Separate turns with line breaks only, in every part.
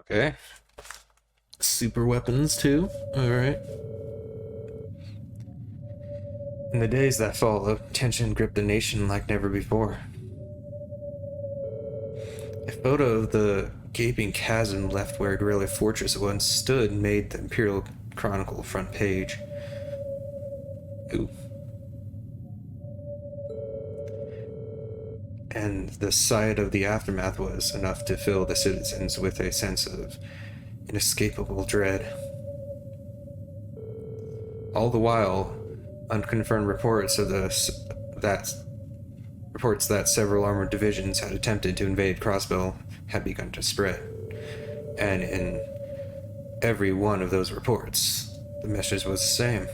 Okay. Super weapons too. Alright. In the days that followed, tension gripped the nation like never before. A photo of the gaping chasm left where Guerrilla Fortress once stood made the Imperial Chronicle front page. Ooh. And the sight of the aftermath was enough to fill the citizens with a sense of inescapable dread. All the while, unconfirmed reports that several armored divisions had attempted to invade Crossbell had begun to spread. And in every one of those reports, the message was the same.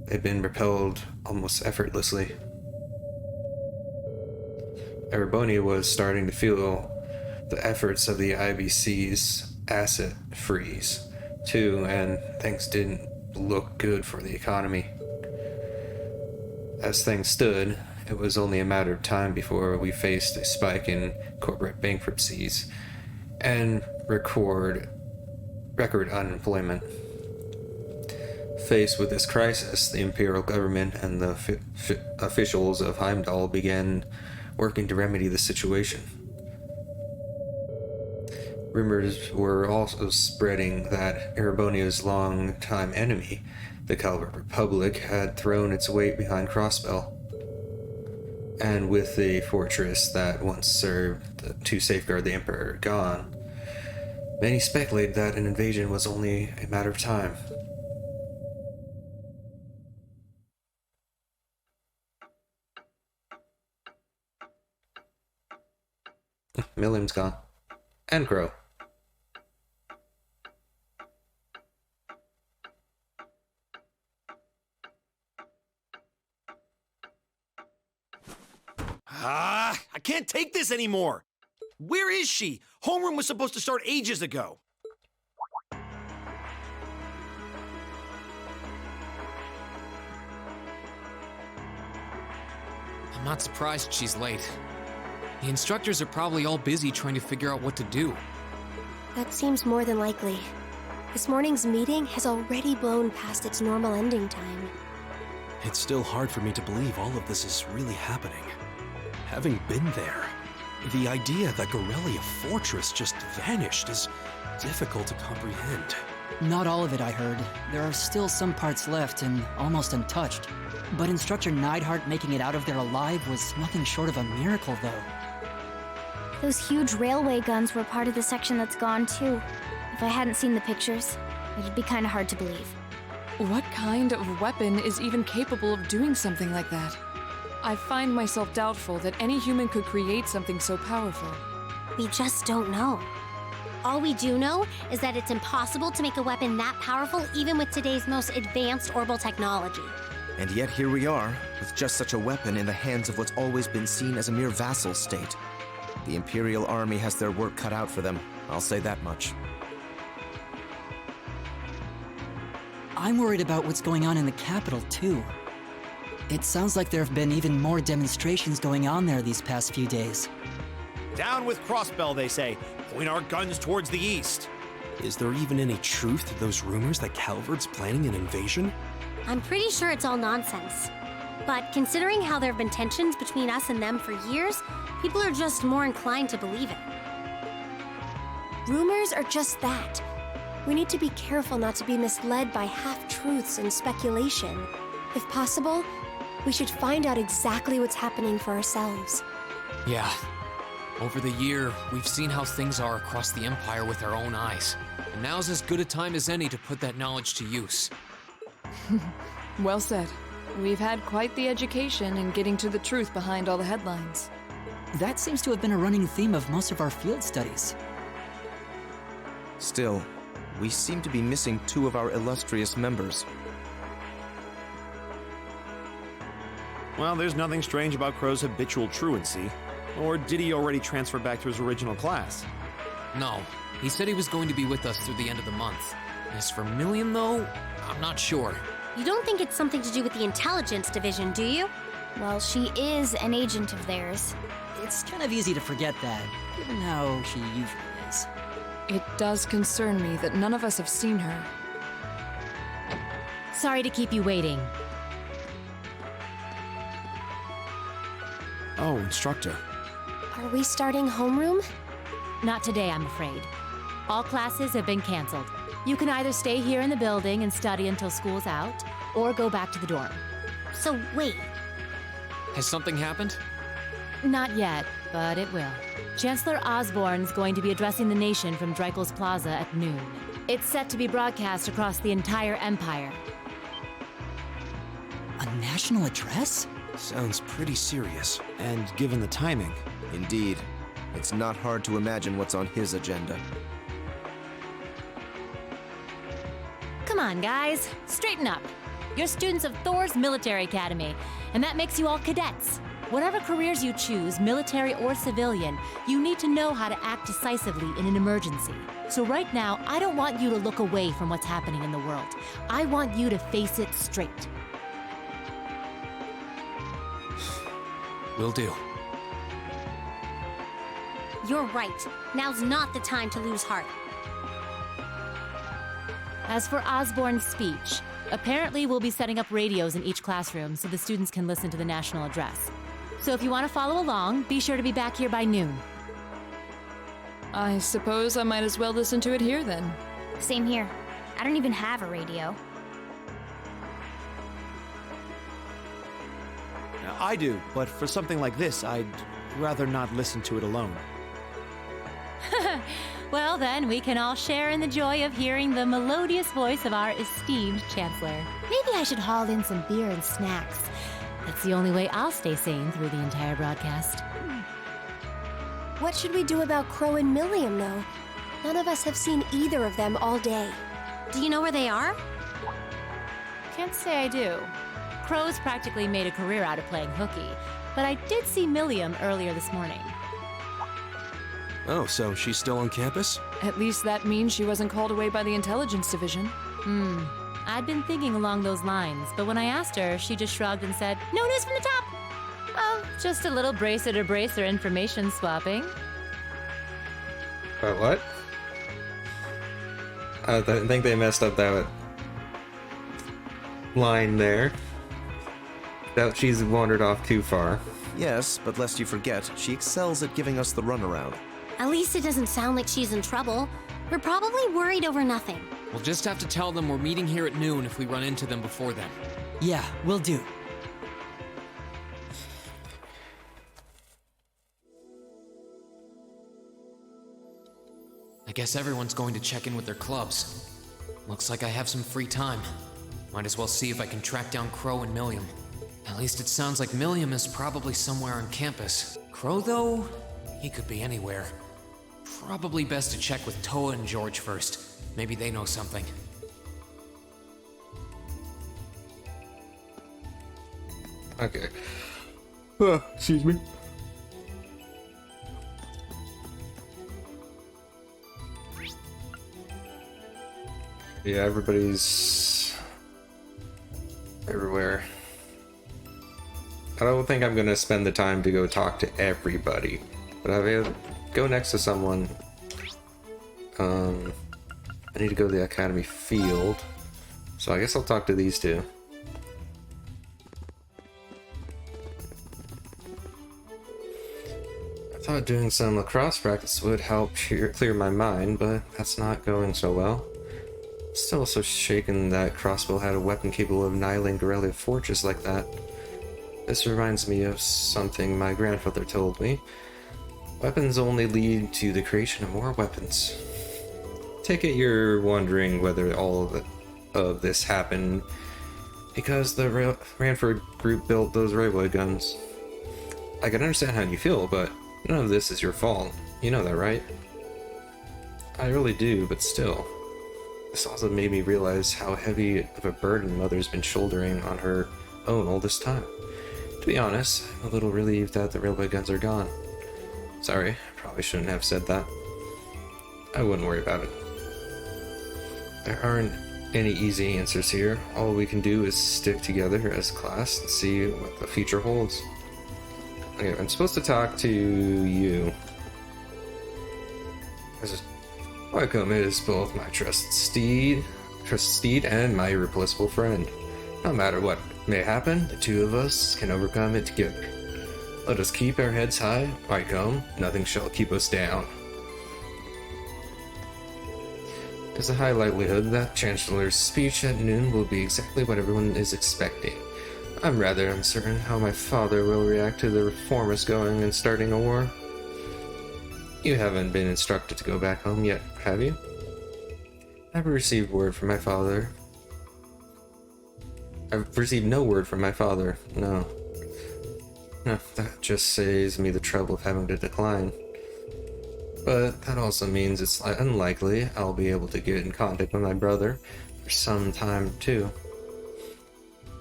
They'd been repelled almost effortlessly. Erebonia was starting to feel the efforts of the IBC's asset freeze, too, and things didn't look good for the economy. As things stood, it was only a matter of time before we faced a spike in corporate bankruptcies and record unemployment. Faced with this crisis, the imperial government and the officials of Heimdall began working to remedy the situation. Rumors were also spreading that Erebonia's longtime enemy, the Calvert Republic, had thrown its weight behind Crossbell. And with the fortress that once served to safeguard the Emperor gone, many speculated that an invasion was only a matter of time. Milliam's gone. And Crow.
I can't take this anymore. Where is she? Homeroom was supposed to start ages ago.
I'm not surprised she's late. The instructors are probably all busy trying to figure out what to do.
That seems more than likely. This morning's meeting has already blown past its normal ending time.
It's still hard for me to believe all of this is really happening. Having been there, the idea that Guerrilla Fortress just vanished is difficult to comprehend.
Not all of it, I heard. There are still some parts left and almost untouched. But Instructor Neidhart making it out of there alive was nothing short of a miracle, though.
Those huge railway guns were part of the section that's gone, too. If I hadn't seen the pictures, it'd be kind of hard to believe.
What kind of weapon is even capable of doing something like that? I find myself doubtful that any human could create something so powerful.
We just don't know.
All we do know is that it's impossible to make a weapon that powerful even with today's most advanced orbital technology.
And yet here we are, with just such a weapon in the hands of what's always been seen as a mere vassal state. The Imperial Army has their work cut out for them, I'll say that much.
I'm worried about what's going on in the capital, too. It sounds like there have been even more demonstrations going on there these past few days.
Down with Crossbell, they say. Point our guns towards the east.
Is there even any truth to those rumors that Calvert's planning an invasion?
I'm pretty sure it's all nonsense. But considering how there have been tensions between us and them for years, people are just more inclined to believe it.
Rumors are just that. We need to be careful not to be misled by half-truths and speculation. If possible, we should find out exactly what's happening for ourselves.
Yeah. Over the year, we've seen how things are across the Empire with our own eyes. And now's as good a time as any to put that knowledge to use.
Well said. We've had quite the education in getting to the truth behind all the headlines.
That seems to have been a running theme of most of our field studies.
Still, we seem to be missing two of our illustrious members.
Well, there's nothing strange about Crow's habitual truancy. Or did he already transfer back to his original class?
No, he said he was going to be with us through the end of the month. As for Milliam, though, I'm not sure.
You don't think it's something to do with the intelligence division, do you?
Well, she is an agent of theirs.
It's kind of easy to forget that, given how she usually is.
It does concern me that none of us have seen her.
Sorry to keep you waiting.
Oh, instructor.
Are we starting homeroom?
Not today, I'm afraid. All classes have been canceled. You can either stay here in the building and study until school's out, or go back to the dorm.
So wait,
Has something happened?
Not yet, but it will. Chancellor Osborne's going to be addressing the nation from Dreikel's Plaza at noon. It's set to be broadcast across the entire Empire.
A national address?
Sounds pretty serious.
And given the timing,
Indeed. It's not hard to imagine what's on his agenda.
Come on, guys, straighten up. You're students of Thor's Military Academy, and that makes you all cadets. Whatever careers you choose, military or civilian, you need to know how to act decisively in an emergency. So right now, I don't want you to look away from what's happening in the world. I want you to face it straight.
Will do.
you're right. Now's not the time to lose heart.
As for Osborne's speech, apparently we'll be setting up radios in each classroom so the students can listen to the national address. So if you want to follow along, be sure to be back here by noon.
I suppose I might as well listen to it here then.
Same here. I don't even have a radio.
I do, but for something like this, I'd rather not listen to it alone.
Well, then we can all share in the joy of hearing the melodious voice of our esteemed Chancellor. Maybe I should haul in some beer and snacks. That's the only way I'll stay sane through the entire broadcast.
What should we do about Crow and Milliam, though? None of us have seen either of them all day.
Do you know where they are?
Can't say I do. Crow's practically made a career out of playing hooky, but I did see Milliam earlier this morning.
Oh, so she's still on campus?
At least that means she wasn't called away by the intelligence division.
I'd been thinking along those lines, but when I asked her, she just shrugged and said, "No news from the top." Oh, just a little bracer-to-bracer information swapping.
What? I think they messed up that line there. That she's wandered off too far.
Yes, but lest you forget, she excels at giving us the runaround.
At least it doesn't sound like she's in trouble. We're probably worried over nothing.
We'll just have to tell them we're meeting here at noon if we run into them before then.
Yeah, will do.
I guess everyone's going to check in with their clubs. Looks like I have some free time. Might as well see if I can track down Crow and Milliam. At least it sounds like Milliam is probably somewhere on campus. Crow, though, he could be anywhere. Probably best to check with Toa and George first. Maybe they know something.
Okay. Excuse me. Yeah, everybody's everywhere. I don't think I'm gonna spend the time to go talk to everybody, but I'll go next to someone. I need to go to the Academy field, so I guess I'll talk to these two. I thought doing some lacrosse practice would help clear my mind, but that's not going so well. Still so shaken that Crossbow had a weapon capable of annihilating Guerrilla Fortress like that. This reminds me of something my grandfather told me. Weapons only lead to the creation of more weapons. Take it you're wondering whether all of this happened because the Ranford group built those railway guns. I can understand how you feel, but none of this is your fault. You know that, right? I really do, but still. This also made me realize how heavy of a burden Mother's been shouldering on her own all this time. To be honest, I'm a little relieved that the railway guns are gone. Sorry, probably shouldn't have said that. I wouldn't worry about it. There aren't any easy answers here. All we can do is stick together as a class and see what the future holds. Okay, I'm supposed to talk to you. Wycombe is both my trusted steed and my irreplaceable friend. No matter what may happen, the two of us can overcome it together. Let us keep our heads high, Wycombe. Nothing shall keep us down. There's a high likelihood that Chancellor's speech at noon will be exactly what everyone is expecting. I'm rather uncertain how my father will react to the reformers going and starting a war. You haven't been instructed to go back home yet, have you? I've received word from my father. I've received no word from my father, no. That just saves me the trouble of having to decline. But that also means it's unlikely I'll be able to get in contact with my brother for some time, too.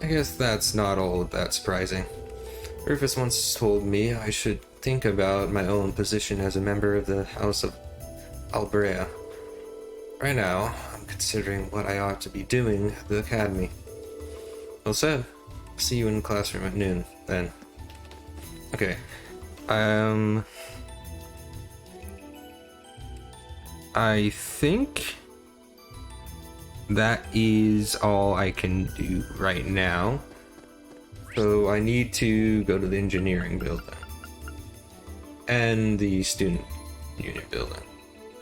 I guess that's not all that surprising. Rufus once told me I should think about my own position as a member of the House of Albrea. Right now, I'm considering what I ought to be doing at the Academy. Well said. See you in the classroom at noon, then. Okay. I think that is all I can do right now. So I need to go to the engineering building. And the student union building.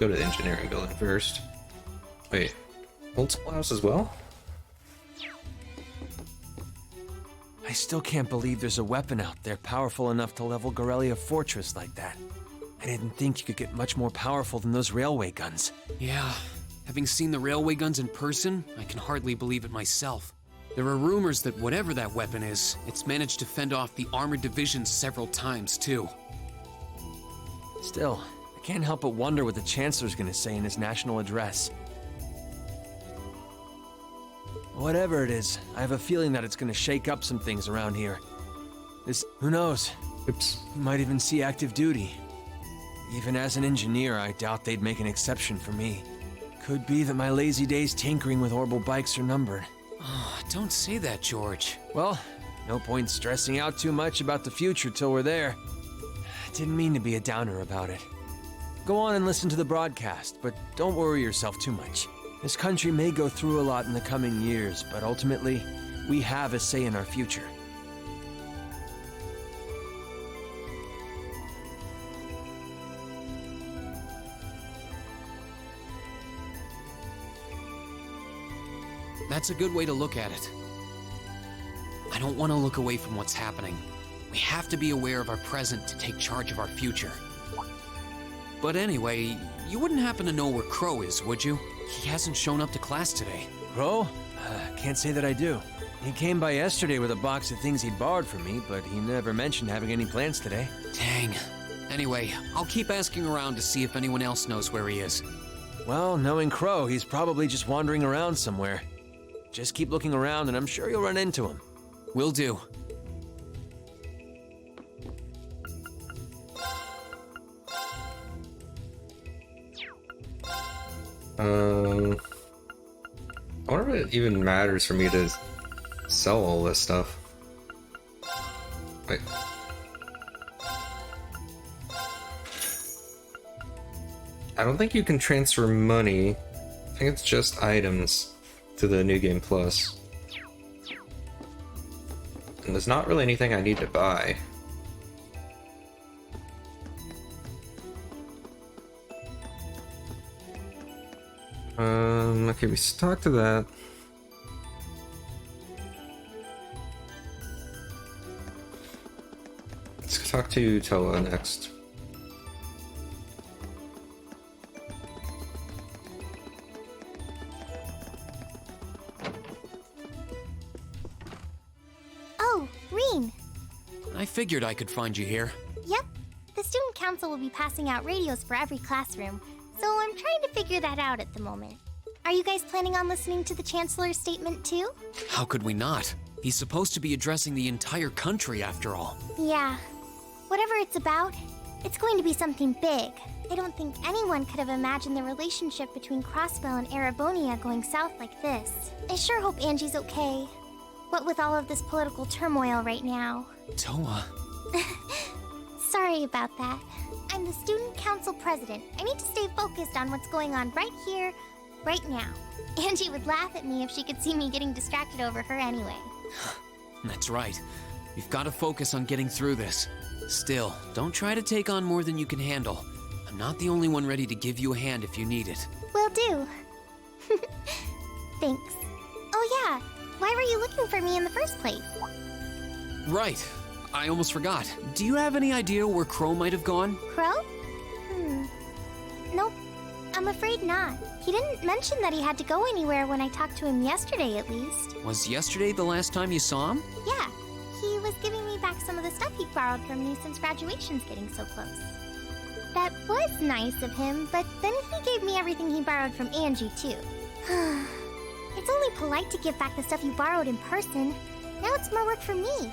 Go to the engineering building first. Wait, old schoolhouse as well?
I still can't believe there's a weapon out there powerful enough to level Gorelia Fortress like that. I didn't think you could get much more powerful than those railway guns.
Yeah, having seen the railway guns in person, I can hardly believe it myself. There are rumors that whatever that weapon is, it's managed to fend off the armored divisions several times, too.
Still, I can't help but wonder what the Chancellor's gonna say in his national address. Whatever it is, I have a feeling that it's gonna shake up some things around here. Who knows?
Oops.
We might even see active duty. Even as an engineer, I doubt they'd make an exception for me. Could be that my lazy days tinkering with orbital bikes are numbered.
Oh, don't say that, George.
Well, no point stressing out too much about the future till we're there. Didn't mean to be a downer about it. Go on and listen to the broadcast, but don't worry yourself too much. This country may go through a lot in the coming years, but ultimately, we have a say in our future.
That's a good way to look at it. I don't want to look away from what's happening. We have to be aware of our present to take charge of our future. But anyway, you wouldn't happen to know where Crow is, would you? He hasn't shown up to class today.
Crow? Can't say that I do. He came by yesterday with a box of things he'd borrowed from me, but he never mentioned having any plans today.
Dang. Anyway, I'll keep asking around to see if anyone else knows where he is.
Well, knowing Crow, he's probably just wandering around somewhere. Just keep looking around and I'm sure you'll run into him.
Will do.
I wonder if it even matters for me to sell all this stuff. Wait. I don't think you can transfer money. I think it's just items to the New Game Plus. And there's not really anything I need to buy. Okay, we talked to that. Let's talk to Toa next.
Oh, Rean!
I figured I could find you here.
Yep. The student council will be passing out radios for every classroom, so I'm trying to figure that out at the moment. Are you guys planning on listening to the Chancellor's statement too?
How could we not? He's supposed to be addressing the entire country after all.
Yeah. Whatever it's about, it's going to be something big. I don't think anyone could have imagined the relationship between Crossbell and Erebonia going south like this. I sure hope Angie's okay. What with all of this political turmoil right now.
Toa.
Sorry about that. I'm the student council president. I need to stay focused on what's going on right here, right now. Angie would laugh at me if she could see me getting distracted over her anyway.
That's right. You've got to focus on getting through this. Still, don't try to take on more than you can handle. I'm not the only one ready to give you a hand if you need it.
Will do. Thanks. Oh yeah, why were you looking for me in the first place?
Right. I almost forgot. Do you have any idea where Crow might have gone?
Crow? Nope. I'm afraid not. He didn't mention that he had to go anywhere when I talked to him yesterday, at least.
Was yesterday the last time you saw him?
Yeah. He was giving me back some of the stuff he borrowed from me since graduation's getting so close. That was nice of him, but then he gave me everything he borrowed from Angie, too. It's only polite to give back the stuff you borrowed in person. Now it's more work for me.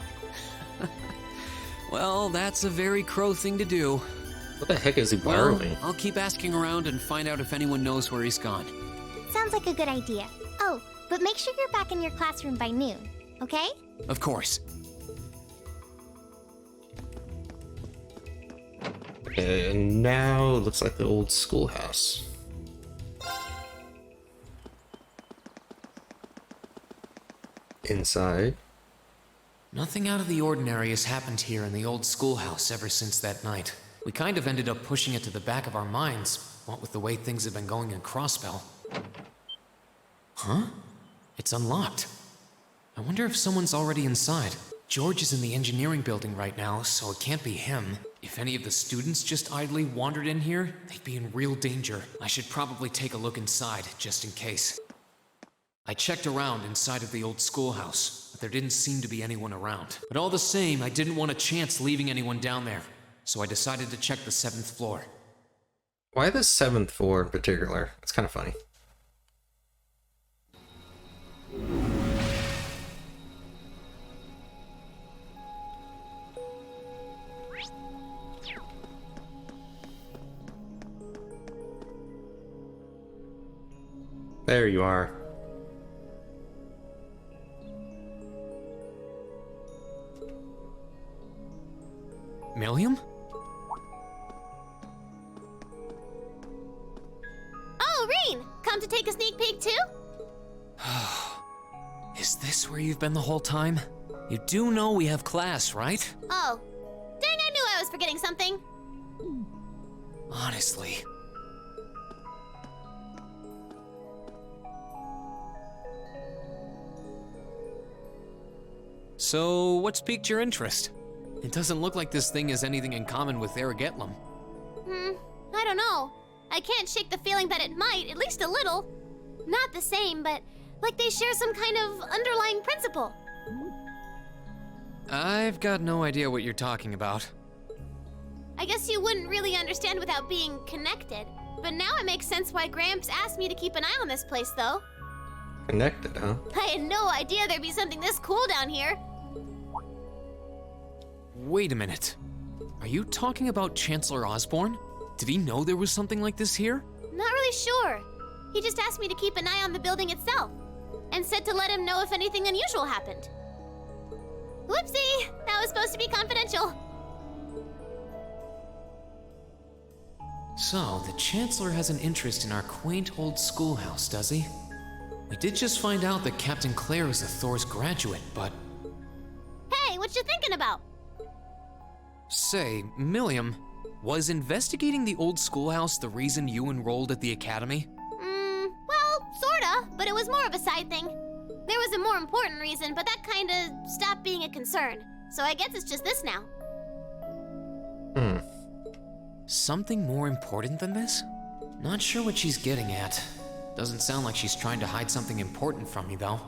Well, that's a very Crow thing to do.
What the heck is he borrowing?
Well, I'll keep asking around and find out if anyone knows where he's gone.
Sounds like a good idea. Oh, but make sure you're back in your classroom by noon, okay?
Of course.
Okay, and now it looks like the old schoolhouse.
Inside.
Nothing out of the ordinary has happened here in the old schoolhouse ever since that night. We kind of ended up pushing it to the back of our minds, what with the way things have been going in Crossbell. Huh? It's unlocked. I wonder if someone's already inside. George is in the engineering building right now, so it can't be him. If any of the students just idly wandered in here, they'd be in real danger. I should probably take a look inside, just in case. I checked around inside of the old schoolhouse, but there didn't seem to be anyone around. But all the same, I didn't want a chance leaving anyone down there, so I decided to check the 7th floor.
Why the 7th floor in particular? It's kind of funny. There you are.
Millium?
Oh, Rean! Come to take a sneak peek too?
Is this where you've been the whole time? You do know we have class, right?
Oh. Dang, I knew I was forgetting something.
Honestly. So, what's piqued your interest? It doesn't look like this thing has anything in common with Erigetlum.
I don't know. I can't shake the feeling that it might, at least a little. Not the same, but like they share some kind of underlying principle.
I've got no idea what you're talking about.
I guess you wouldn't really understand without being connected. But now it makes sense why Gramps asked me to keep an eye on this place, though.
Connected, huh?
I had no idea there'd be something this cool down here.
Wait a minute. Are you talking about Chancellor Osborne? Did he know there was something like this here?
Not really sure. He just asked me to keep an eye on the building itself, and said to let him know if anything unusual happened. Whoopsie! That was supposed to be confidential.
So, the Chancellor has an interest in our quaint old schoolhouse, does he? We did just find out that Captain Claire is a Thor's graduate, but...
Hey, what you thinking about?
Say, Millium, was investigating the old schoolhouse the reason you enrolled at the academy?
Well, sorta, but it was more of a side thing. There was a more important reason, but that kinda stopped being a concern. So I guess it's just this now.
Something more important than this? Not sure what she's getting at. Doesn't sound like she's trying to hide something important from me, though.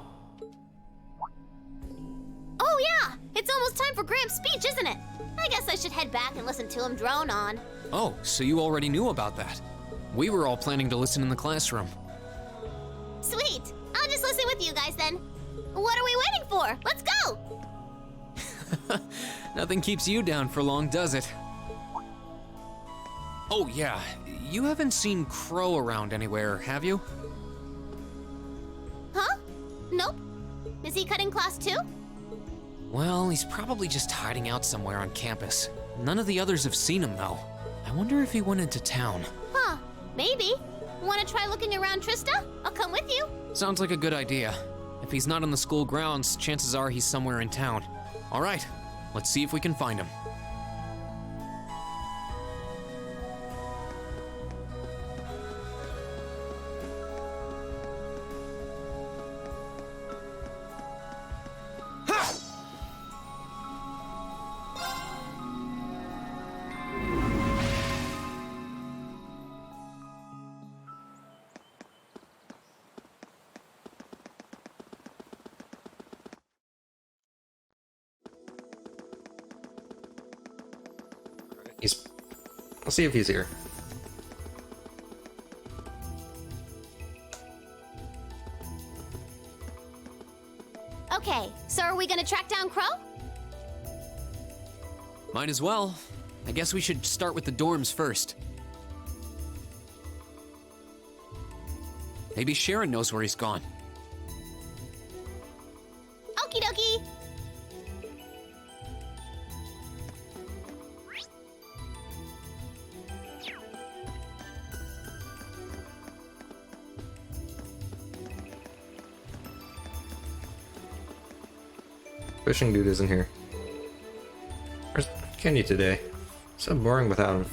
Oh yeah! It's almost time for Gramps' speech, isn't it? I guess I should head back and listen to him drone on.
Oh, so you already knew about that. We were all planning to listen in the classroom.
Sweet! I'll just listen with you guys then. What are we waiting for? Let's go!
Nothing keeps you down for long, does it? Oh yeah, you haven't seen Crow around anywhere, have you?
Huh? Nope. Is he cutting class too?
Well, he's probably just hiding out somewhere on campus. None of the others have seen him, though. I wonder if he went into town.
Huh, maybe. Want to try looking around, Trista? I'll come with you.
Sounds like a good idea. If he's not on the school grounds, chances are he's somewhere in town. All right, let's see if we can find him.
I'll see if he's here.
Okay, so are we gonna track down Crow?
Might as well. I guess we should start with the dorms first. Maybe Sharon knows where he's gone.
Okie dokie.
Fishing dude isn't here. Where's Kenny today? So boring without him.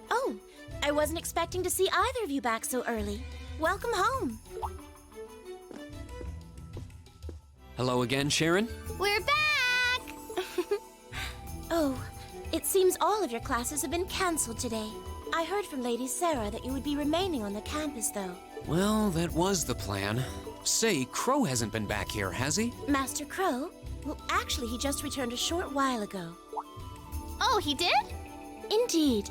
Oh, I wasn't expecting to see either of you back so early. Welcome home.
Hello again, Sharon?
We're back!
Oh, it seems all of your classes have been cancelled today. I heard from Lady Sarah that you would be remaining on the campus, though.
Well, that was the plan. Say, Crow hasn't been back here, has he?
Master Crow? Well, actually, he just returned a short while ago.
Oh, he did?
Indeed.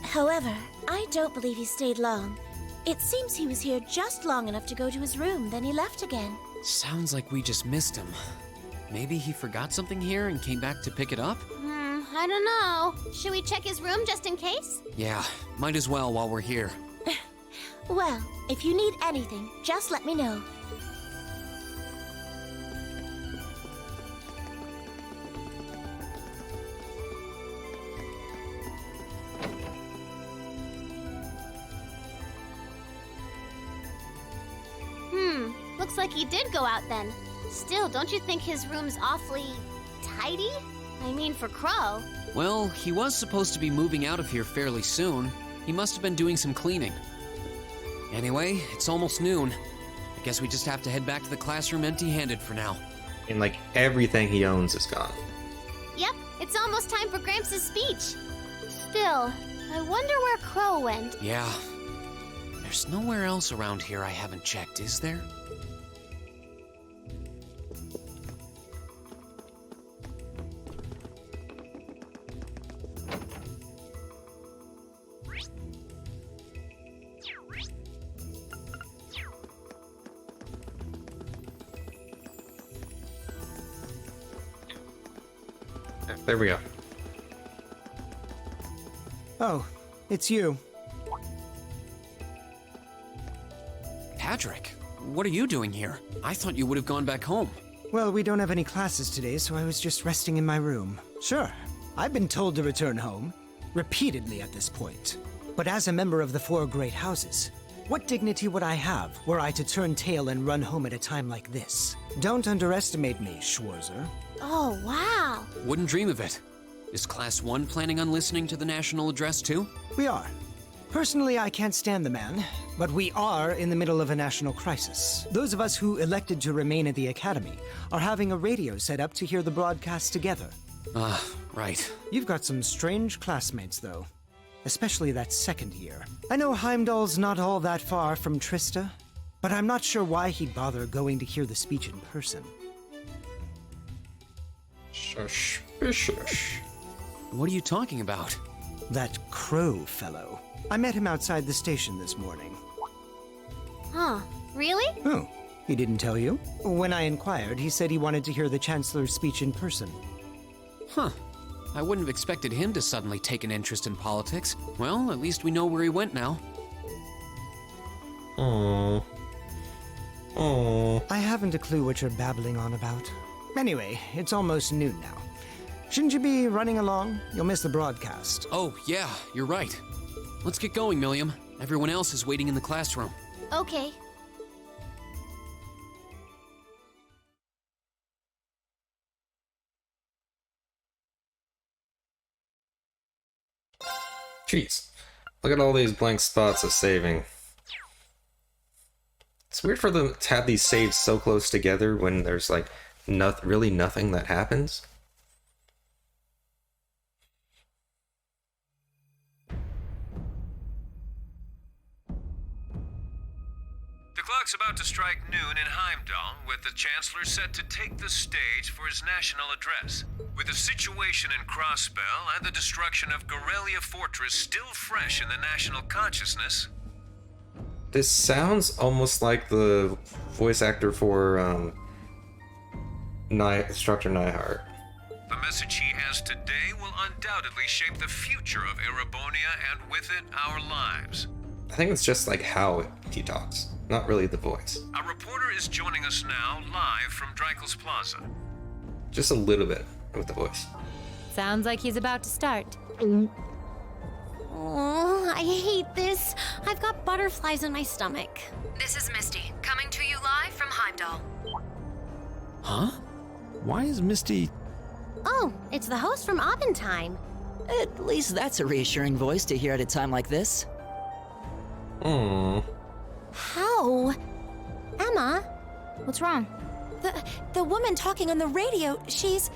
However, I don't believe he stayed long. It seems he was here just long enough to go to his room, then he left again.
Sounds like we just missed him. Maybe he forgot something here and came back to pick it up?
I don't know. Should we check his room just in case?
Yeah, might as well while we're here.
Well, if you need anything, just let me know.
Looks like he did go out then. Still, don't you think his room's awfully tidy? I mean, for Crow.
Well, he was supposed to be moving out of here fairly soon. He must have been doing some cleaning. Anyway, it's almost noon. I guess we just have to head back to the classroom empty-handed for now.
And like everything he owns is gone.
Yep, it's almost time for Gramps' speech. Still, I wonder where Crow went.
Yeah. There's nowhere else around here I haven't checked, is there?
There we go.
Oh, it's you.
Patrick, what are you doing here? I thought you would have gone back home.
Well, we don't have any classes today, so I was just resting in my room. Sure, I've been told to return home, repeatedly at this point. But as a member of the Four Great Houses, what dignity would I have were I to turn tail and run home at a time like this? Don't underestimate me, Schwarzer.
Oh, wow.
Wouldn't dream of it. Is Class 1 planning on listening to the national address too?
We are. Personally, I can't stand the man, but we are in the middle of a national crisis. Those of us who elected to remain at the Academy are having a radio set up to hear the broadcast together.
Ah, right.
You've got some strange classmates, though. Especially that second year. I know Heimdall's not all that far from Trista, but I'm not sure why he'd bother going to hear the speech in person.
Suspicious.
What are you talking about?
That Crow fellow. I met him outside the station this morning.
Huh, really?
Oh, he didn't tell you? When I inquired, he said he wanted to hear the Chancellor's speech in person.
Huh. I wouldn't have expected him to suddenly take an interest in politics. Well, at least we know where he went now.
Oh. Oh.
I haven't a clue what you're babbling on about. Anyway, it's almost noon now. Shouldn't you be running along? You'll miss the broadcast.
Oh, yeah, you're right. Let's get going, Milliam. Everyone else is waiting in the classroom.
Okay.
Jeez. Look at all these blank spots of saving. It's weird for them to have these saves so close together when there's like really nothing that happens.
The clock's about to strike noon in Heimdall, with the Chancellor set to take the stage for his national address. With the situation in Crossbell and the destruction of Gorelia Fortress still fresh in the national consciousness...
This sounds almost like the voice actor for Instructor Neidhart.
The message he has today will undoubtedly shape the future of Erebonia and with it, our lives.
I think it's just like how he talks, not really the voice.
A reporter is joining us now, live from Dreikel's Plaza.
Just a little bit with the voice.
Sounds like he's about to start.
Oh, I hate this. I've got butterflies in my stomach.
This is Misty, coming to you live from Heimdall.
Huh? Why is Misty...
Oh, it's the host from Abendheim.
At least that's a reassuring voice to hear at a time like this.
Hmm.
How? Emma?
What's wrong?
The woman talking on the radio, she's...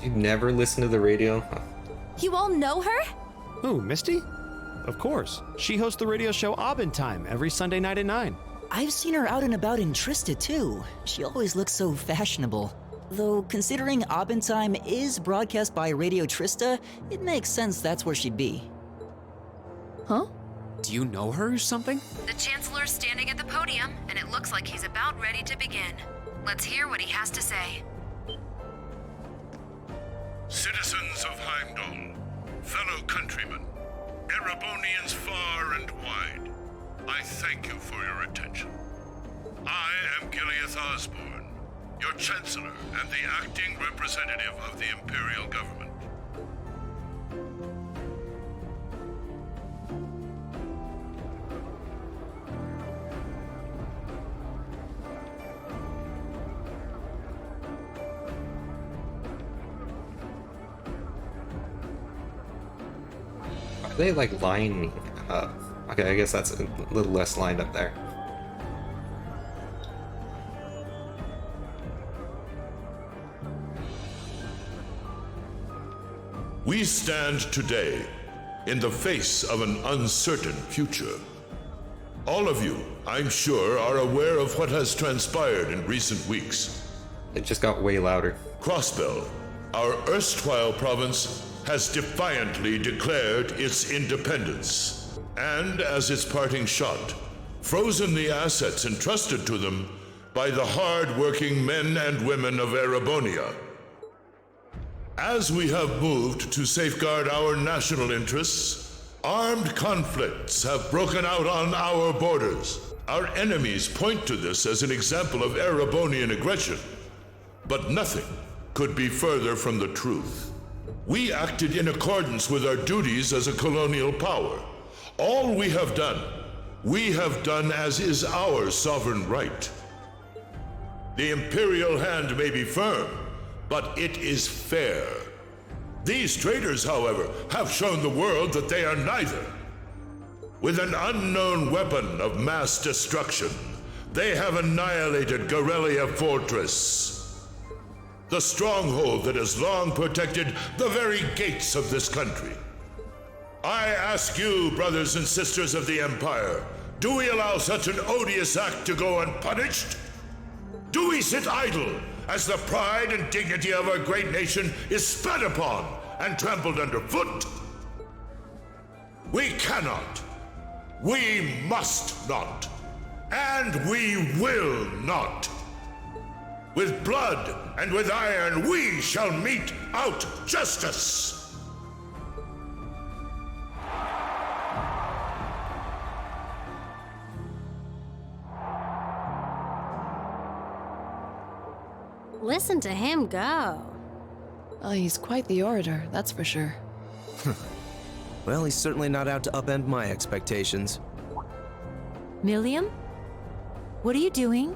You never listen to the radio?
You all know her?
Who, Misty? Of course. She hosts the radio show Abendheim every Sunday night at 9.
I've seen her out and about in Trista too. She always looks so fashionable. Though, considering Abendheim is broadcast by Radio Trista, it makes sense that's where she'd be.
Huh? Do you know her or something?
The Chancellor's standing at the podium, and it looks like he's about ready to begin. Let's hear what he has to say.
Citizens of Heimdall, fellow countrymen, Erebonians far and wide, I thank you for your attention. I am Gileath Osborne, your Chancellor and the acting representative of the Imperial Government.
Are they like lining up? Okay, I guess that's a little less lined up there.
We stand today in the face of an uncertain future. All of you, I'm sure, are aware of what has transpired in recent weeks.
It just got way louder.
Crossbell, our erstwhile province, has defiantly declared its independence, and as its parting shot, frozen the assets entrusted to them by the hard-working men and women of Erebonia. As we have moved to safeguard our national interests, armed conflicts have broken out on our borders. Our enemies point to this as an example of Erebonian aggression, but nothing could be further from the truth. We acted in accordance with our duties as a colonial power. All we have done as is our sovereign right. The imperial hand may be firm, but it is fair. These traitors, however, have shown the world that they are neither. With an unknown weapon of mass destruction, they have annihilated Gorelia Fortress, the stronghold that has long protected the very gates of this country. I ask you, brothers and sisters of the Empire, do we allow such an odious act to go unpunished? Do we sit idle as the pride and dignity of our great nation is spat upon and trampled underfoot? We cannot, we must not, and we will not. With blood and with iron, we shall mete out justice.
Listen to him go.
Oh, he's quite the orator, that's for sure.
Well, he's certainly not out to upend my expectations.
Millium? What are you doing?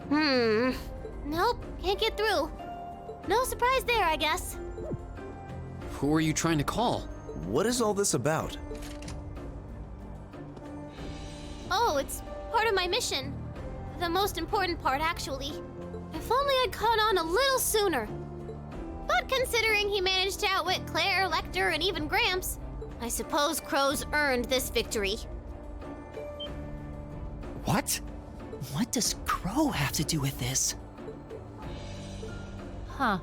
Nope, can't get through. No surprise there, I guess.
Who are you trying to call?
What is all this about?
Oh, it's part of my mission. The most important part, actually. If only I'd caught on a little sooner. But considering he managed to outwit Claire, Lecter, and even Gramps, I suppose Crow's earned this victory.
What? What does Crow have to do with this?
Huh.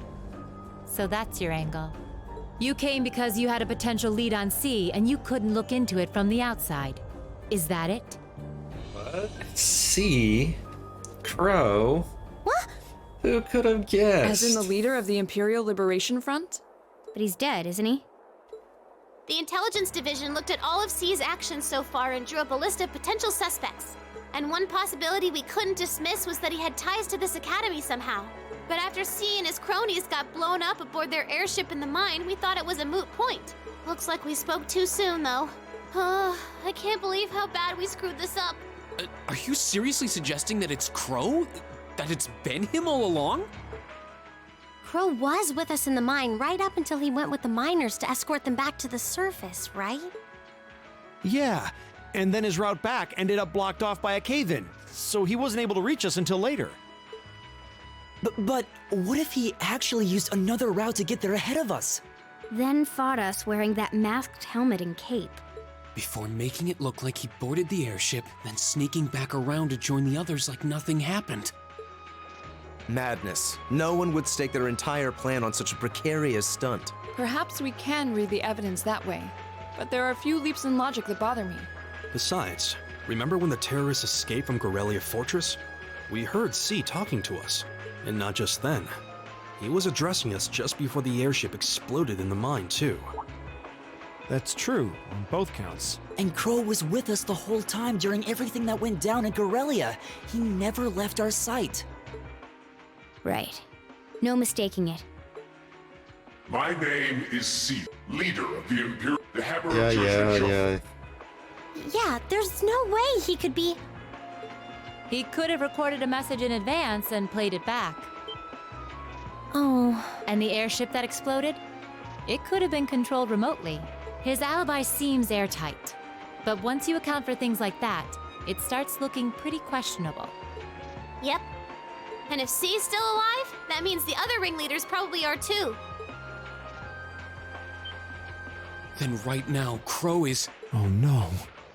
So that's your angle. You came because you had a potential lead on C and you couldn't look into it from the outside. Is that it?
What? C? Crow?
What?
Who could have guessed?
As in the leader of the Imperial Liberation Front?
But he's dead, isn't he?
The Intelligence Division looked at all of C's actions so far and drew up a list of potential suspects. And one possibility we couldn't dismiss was that he had ties to this academy somehow. But after C and his cronies got blown up aboard their airship in the mine, we thought it was a moot point. Looks like we spoke too soon, though. I can't believe how bad we screwed this up.
Are you seriously suggesting that it's Crow? That it's been him all along?
Crow was with us in the mine right up until he went with the miners to escort them back to the surface, right?
Yeah, and then his route back ended up blocked off by a cave-in, so he wasn't able to reach us until later.
But what if he actually used another route to get there ahead of us?
Then fought us wearing that masked helmet and cape.
Before making it look like he boarded the airship, then sneaking back around to join the others like nothing happened.
Madness. No one would stake their entire plan on such a precarious stunt.
Perhaps we can read the evidence that way, but there are a few leaps in logic that bother me.
Besides, remember when the terrorists escaped from Gorelia Fortress? We heard C talking to us. And not just then. He was addressing us just before the airship exploded in the mine, too.
That's true, on both counts.
And Crow was with us the whole time during everything that went down in Gorelia. He never left our sight.
Right. No mistaking it.
My name is C, leader of the Imperial... The Hammer of Judgment.
Yeah, there's no way he could be...
He could have recorded a message in advance and played it back.
Oh.
And the airship that exploded? It could have been controlled remotely. His alibi seems airtight. But once you account for things like that, it starts looking pretty questionable.
Yep. And if C's still alive, that means the other ringleaders probably are too.
Then right now, Crow is...
Oh no.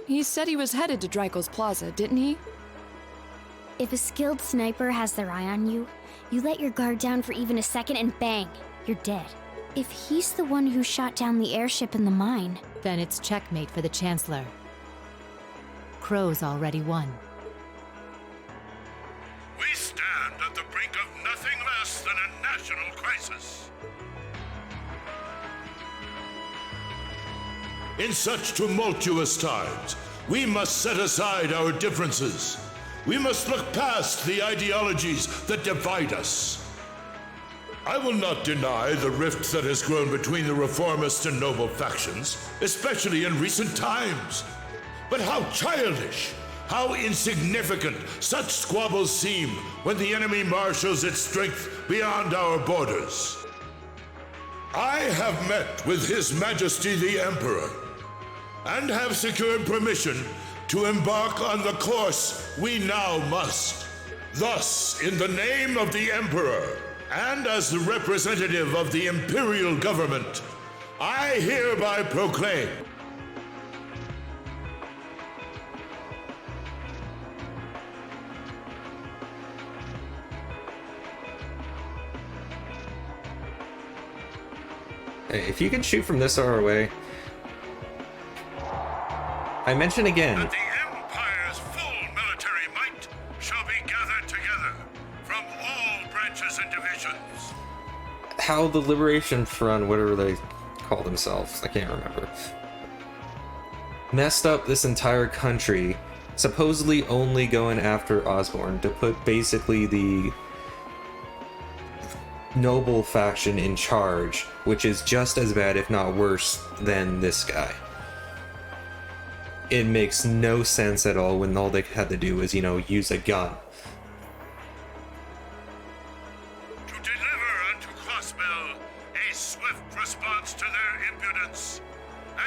He said he was headed to Dreikel's Plaza, didn't he?
If a skilled sniper has their eye on you, you let your guard down for even a second and bang, you're dead. If he's the one who shot down the airship in the mine,
then it's checkmate for the Chancellor. Crow's already won.
We stand at the brink of nothing less than a national crisis.
In such tumultuous times, we must set aside our differences. We must look past the ideologies that divide us. I will not deny the rift that has grown between the reformist and noble factions, especially in recent times. But how childish, how insignificant such squabbles seem when the enemy marshals its strength beyond our borders. I have met with His Majesty the Emperor, and have secured permission to embark on the course we now must. Thus, in the name of the Emperor, and as the representative of the Imperial Government, I hereby proclaim
Hey, if you can shoot from this far away. I mention again.
That the Empire's full military might shall be gathered together from all branches and divisions.
How the Liberation Front, whatever they call themselves, I can't remember, messed up this entire country supposedly only going after Osborn to put basically the noble faction in charge, which is just as bad, if not worse, than this guy. It makes no sense at all when all they had to do was, you know, use a gun.
To deliver unto Crossbell a swift response to their impudence,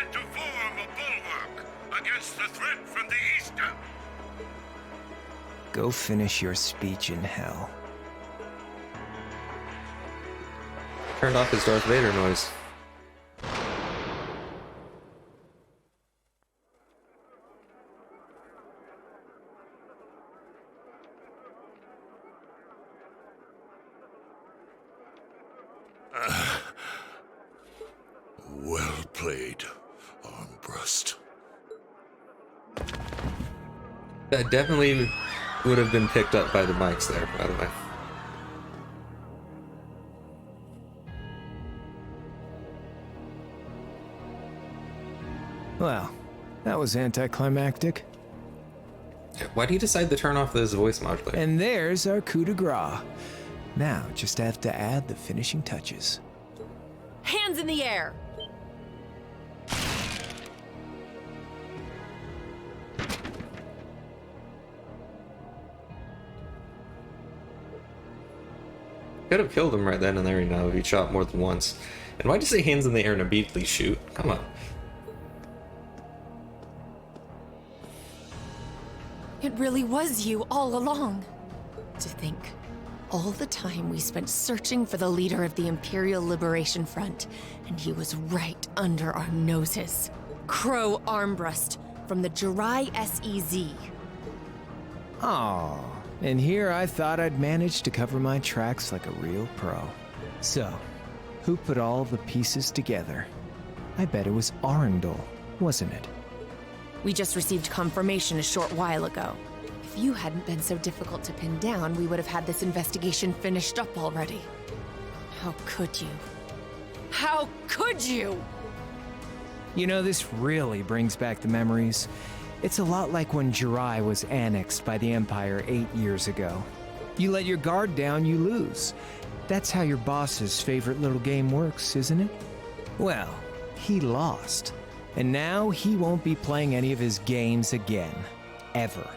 and to form a bulwark against the threat from the east.
Go finish your speech in hell.
Turned off his Darth Vader noise.
Well played, Armbrust.
That definitely would have been picked up by the mics there, by the way.
Well, that was anticlimactic.
Why do you decide to turn off this voice modulator?
And there's our coup de grace. Now, just have to add the finishing touches.
Hands in the air!
Could have killed him right then and there, you know, if he shot more than once. And why'd you say hands in the air and immediately shoot? Come on.
It really was you all along. To think, all the time we spent searching for the leader of the Imperial Liberation Front, and he was right under our noses. Crow Armbrust, from the Jirai SEZ.
Aww. And here I thought I'd managed to cover my tracks like a real pro. So, who put all the pieces together? I bet it was Arundel, wasn't it?
We just received confirmation a short while ago. If you hadn't been so difficult to pin down, we would have had this investigation finished up already. How could you? How could you?
You know, this really brings back the memories. It's a lot like when Jirai was annexed by the Empire 8 years ago. You let your guard down, you lose. That's how your boss's favorite little game works, isn't it? Well, he lost. And now he won't be playing any of his games again. Ever.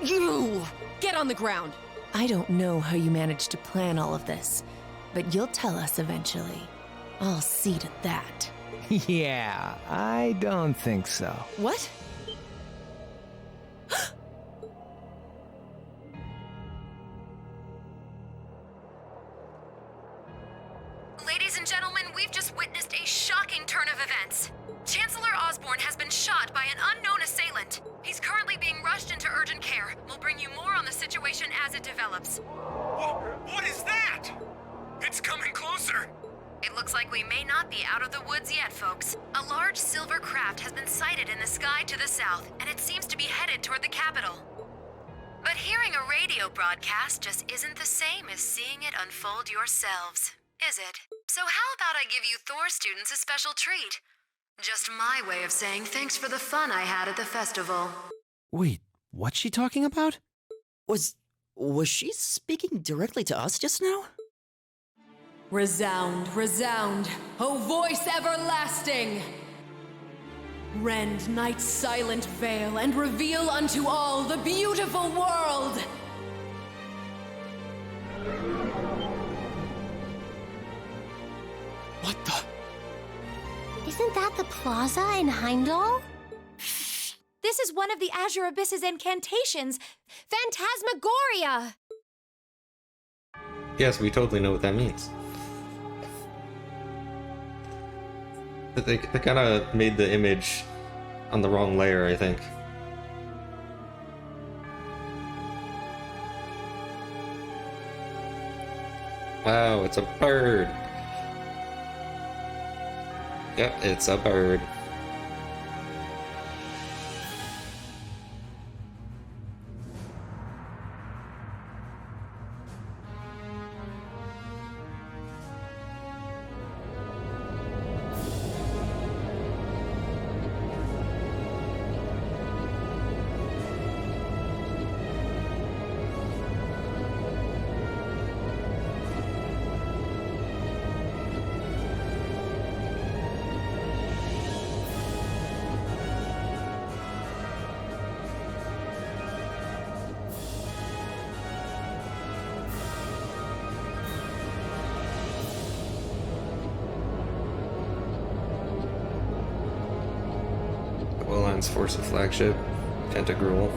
You! Get on the ground! I don't know how you managed to plan all of this, but you'll tell us eventually. I'll see to that.
Yeah, I don't think so.
What?
Ladies and gentlemen, we've just witnessed a shocking turn of events. Chancellor Osborn has been shot by an unknown assailant. He's currently being rushed into urgent care. We'll bring you more on the situation as it develops.
What is that? It's coming closer.
It looks like we may not be out of the woods yet, folks. A large silver craft has been sighted in the sky to the south, and it seems to be headed toward the capital. But hearing a radio broadcast just isn't the same as seeing it unfold yourselves, is it? So how about I give you Thor students a special treat? Just my way of saying thanks for the fun I had at the festival.
Wait, what's she talking about? Was she speaking directly to us just now?
Resound, resound, O voice everlasting! Rend night's silent veil and reveal unto all the beautiful world!
What the?
Isn't that the plaza in Heimdall?
This is one of the Azure Abyss's incantations, Phantasmagoria!
Yes, we totally know what that means. They kind of made the image on the wrong layer, I think. Wow, it's a bird. Yep, it's a bird. Alliance Force flagship, Tentagruel.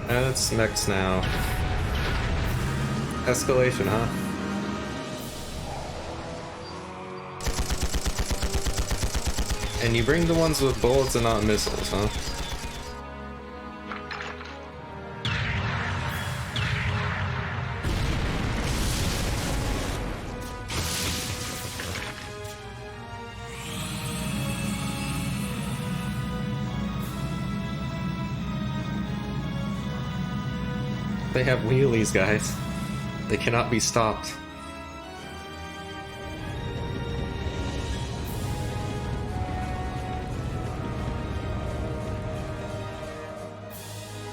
That's next now. Escalation, huh? And you bring the ones with bullets and not missiles, huh? They have wheelies, guys. They cannot be stopped.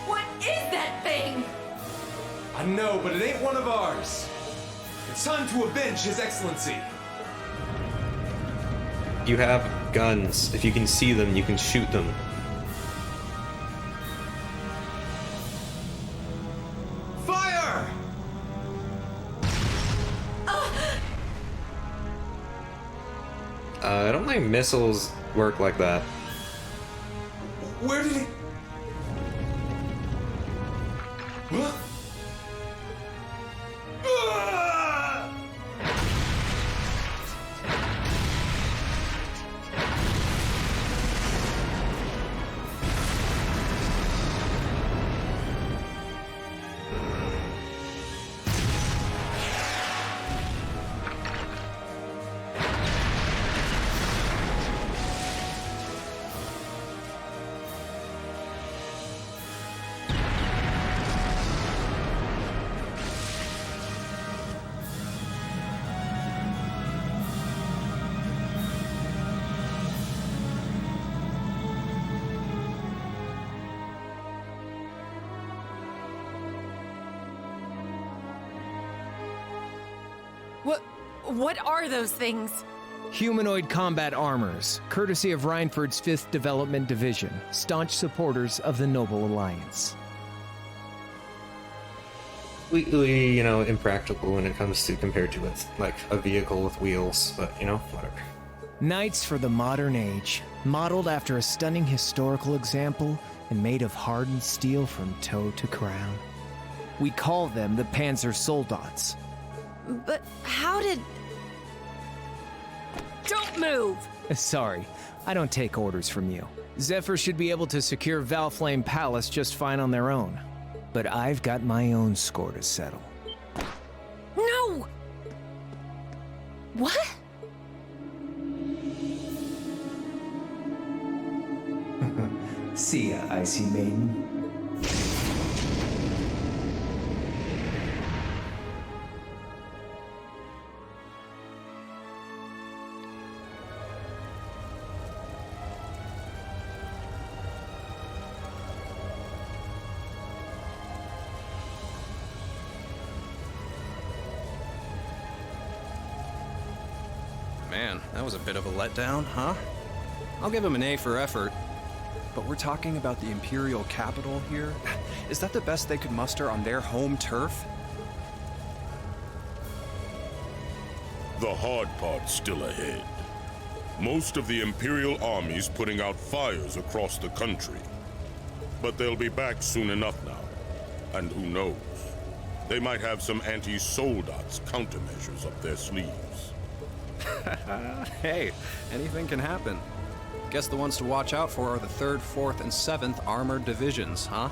What is that thing?
I know, but it ain't one of ours. It's time to avenge His Excellency.
You have guns. If you can see them, you can shoot them. I don't think missiles work like that.
Where did he... What?
What are those things?
Humanoid combat armors, courtesy of Reinford's 5th Development Division, staunch supporters of the Noble Alliance.
Completely, impractical when it comes to compared to it, like a vehicle with wheels, but whatever.
Knights for the modern age, modeled after a stunning historical example and made of hardened steel from toe to crown. We call them the Panzer Soldats.
But how did... Don't move!
Sorry, I don't take orders from you. Zephyr should be able to secure Valflame Palace just fine on their own. But I've got my own score to settle.
No! What?
See ya, Icy Maiden.
Man, that was a bit of a letdown, huh? I'll give him an A for effort.
But we're talking about the Imperial capital here? Is that the best they could muster on their home turf?
The hard part's still ahead. Most of the Imperial army's putting out fires across the country. But they'll be back soon enough now. And who knows? They might have some anti-Soldats countermeasures up their sleeves.
Hey, anything can happen.
Guess the ones to watch out for are the 3rd, 4th, and 7th Armored Divisions, huh?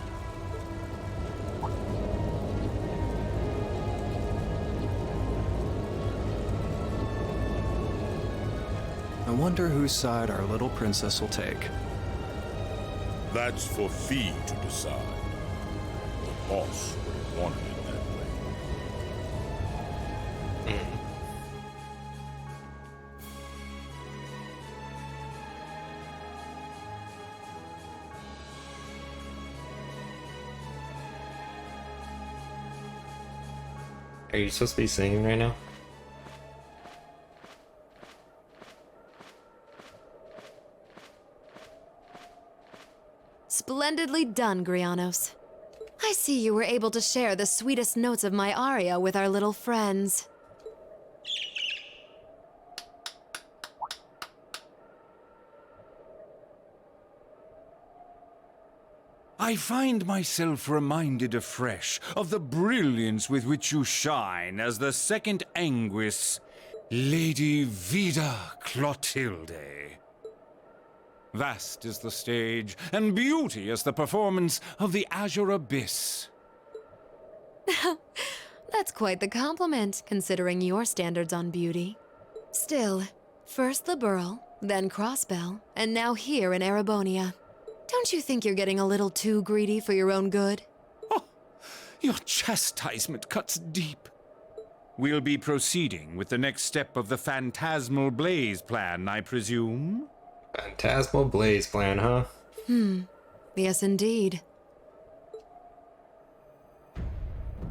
I wonder whose side our little princess will take.
That's for Fee to decide. The boss would have wanted it that
Are you supposed to be singing right now?
Splendidly done, Grianos. I see you were able to share the sweetest notes of my aria with our little friends.
I find myself reminded afresh of the brilliance with which you shine as the second Anguis, Lady Vida Clotilde. Vast is the stage, and beauty is the performance of the Azure Abyss.
That's quite the compliment, considering your standards on beauty. Still, first Liberl, then Crossbell, and now here in Erebonia. Don't you think you're getting a little too greedy for your own good?
Your chastisement cuts deep. We'll be proceeding with the next step of the Phantasmal Blaze plan, I presume?
Phantasmal Blaze plan, huh?
Yes, indeed.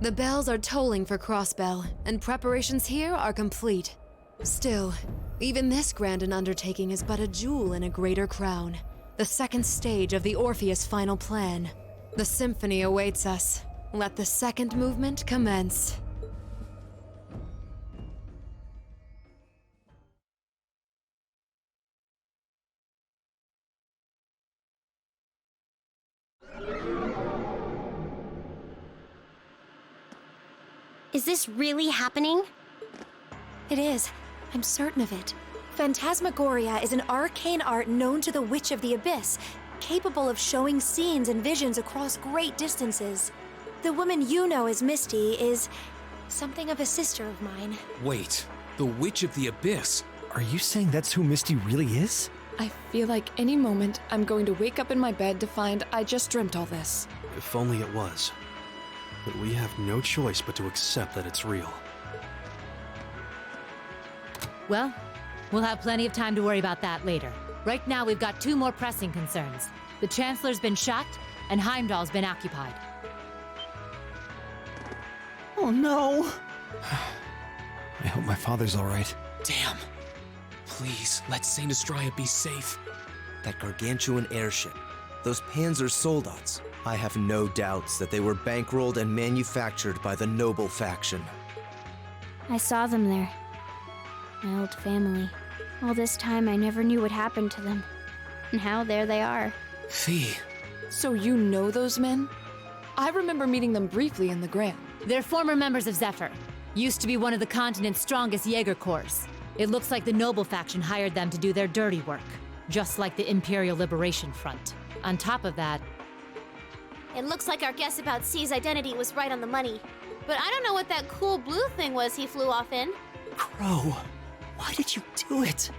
The bells are tolling for Crossbell, and preparations here are complete. Still, even this grand an undertaking is but a jewel in a greater crown. The second stage of the Orpheus final plan. The symphony awaits us. Let the second movement commence.
Is this really happening? It is. I'm certain of it. Phantasmagoria is an arcane art known to the Witch of the Abyss, capable of showing scenes and visions across great distances. The woman you know as Misty is something of a sister of mine.
Wait, the Witch of the Abyss?
Are you saying that's who Misty really is?
I feel like any moment I'm going to wake up in my bed to find I just dreamt all this.
If only it was. But we have no choice but to accept that it's real.
Well, we'll have plenty of time to worry about that later. Right now, we've got two more pressing concerns. The Chancellor's been shot, and Heimdall's been occupied.
Oh no! I hope my father's alright.
Damn! Please, let Saint Astraea be safe. That gargantuan airship, those Panzer Soldats, I have no doubts that they were bankrolled and manufactured by the noble faction.
I saw them there. My old family. All this time I never knew what happened to them. Now there they are.
Fee.
So you know those men? I remember meeting them briefly in the Grail.
They're former members of Zephyr. Used to be one of the continent's strongest Jaeger Corps. It looks like the Noble faction hired them to do their dirty work. Just like the Imperial Liberation Front. On top of that...
It looks like our guess about C's identity was right on the money. But I don't know what that cool blue thing was he flew off in.
Crow, why did you do it?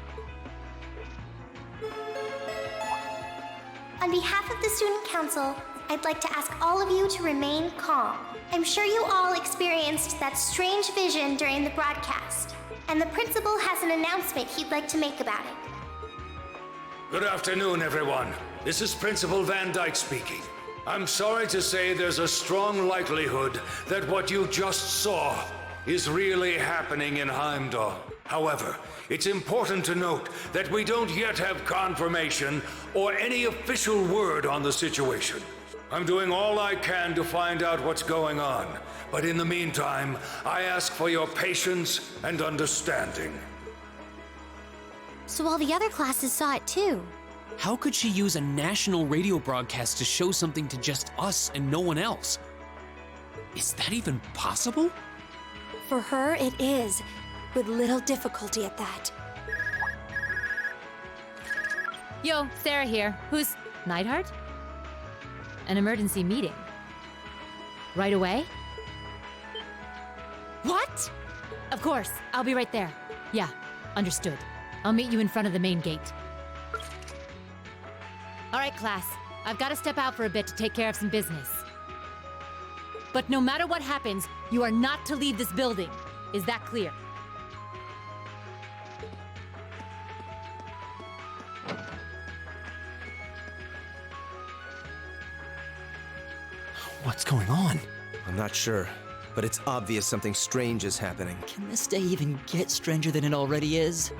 On behalf of the Student Council, I'd like to ask all of you to remain calm. I'm sure you all experienced that strange vision during the broadcast, and the principal has an announcement he'd like to make about it.
Good afternoon, everyone. This is Principal Van Dyke speaking. I'm sorry to say there's a strong likelihood that what you just saw is really happening in Heimdall. However, it's important to note that we don't yet have confirmation or any official word on the situation. I'm doing all I can to find out what's going on, but in the meantime, I ask for your patience and understanding.
So all the other classes saw it too.
How could she use a national radio broadcast to show something to just us and no one else? Is that even possible?
For her, it is, with little difficulty at that.
Yo, Sarah here. Who's... Neidhart? An emergency meeting. Right away? What? Of course, I'll be right there. Yeah, understood. I'll meet you in front of the main gate. All right, class. I've got to step out for a bit to take care of some business. But no matter what happens, you are not to leave this building. Is that clear?
What's going on?
I'm not sure, but it's obvious something strange is happening.
Can this day even get stranger than it already is?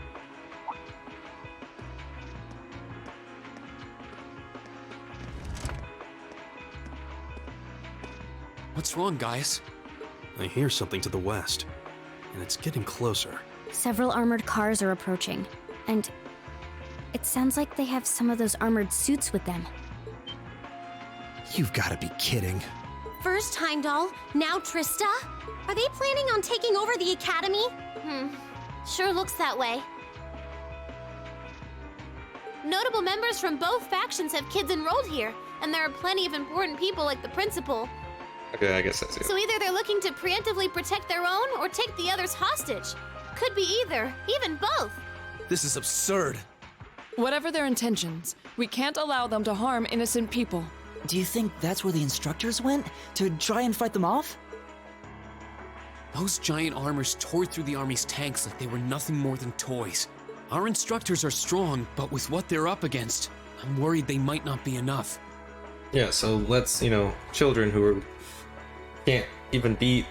What's wrong, guys? I hear something to the west, and it's getting closer.
Several armored cars are approaching, and it sounds like they have some of those armored suits with them.
You've got to be kidding.
First Heimdall, now Trista? Are they planning on taking over the academy?
Sure looks that way. Notable members from both factions have kids enrolled here, and there are plenty of important people like the principal.
Okay, I guess that's it.
So either they're looking to preemptively protect their own or take the others hostage. Could be either, even both.
This is absurd.
Whatever their intentions, we can't allow them to harm innocent people.
Do you think that's where the instructors went? To try and fight them off?
Those giant armors tore through the army's tanks like they were nothing more than toys. Our instructors are strong, but with what they're up against, I'm worried they might not be enough.
Yeah, so let's, children who can't even beat